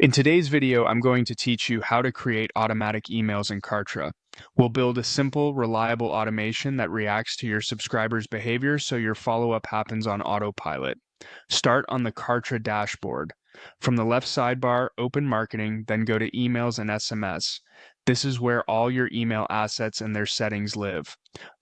In today's video, I'm going to teach you how to create automatic emails in Kartra. We'll build a simple, reliable automation that reacts to your subscribers' behavior so your follow-up happens on autopilot. Start on the Kartra dashboard. From the left sidebar, open Marketing, then go to Emails and SMS. This is where all your email assets and their settings live.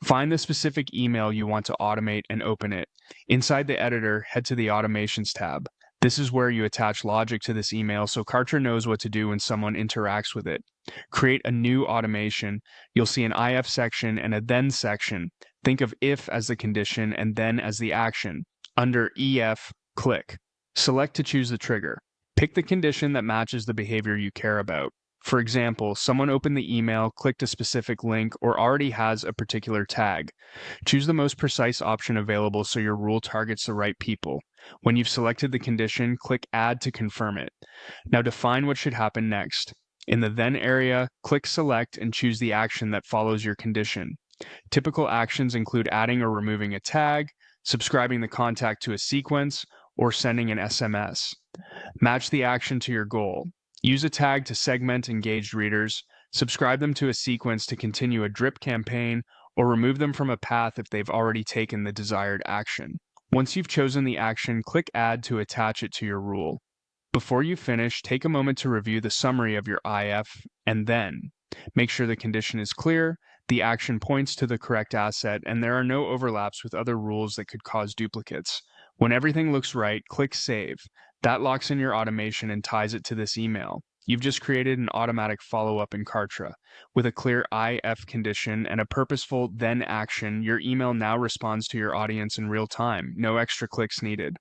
Find the specific email you want to automate and open it. Inside the editor, head to the Automations tab. This is where you attach logic to this email so Kartra knows what to do when someone interacts with it. Create a new automation. You'll see an IF section and a then section. Think of if as the condition and then as the action. Under EF, click. Select to choose the trigger. Pick the condition that matches the behavior you care about. For example, someone opened the email, clicked a specific link, or already has a particular tag. Choose the most precise option available so your rule targets the right people. When you've selected the condition, click Add to confirm it. Now define what should happen next. In the Then area, click Select and choose the action that follows your condition. Typical actions include adding or removing a tag, subscribing the contact to a sequence, or sending an SMS. Match the action to your goal. Use a tag to segment engaged readers, subscribe them to a sequence to continue a drip campaign, or remove them from a path if they've already taken the desired action. Once you've chosen the action, click Add to attach it to your rule. Before you finish, take a moment to review the summary of your IF, and then make sure the condition is clear, the action points to the correct asset, and there are no overlaps with other rules that could cause duplicates. When everything looks right, click Save. That locks in your automation and ties it to this email. You've just created an automatic follow-up in Kartra. With a clear IF condition and a purposeful then action, your email now responds to your audience in real time. No extra clicks needed.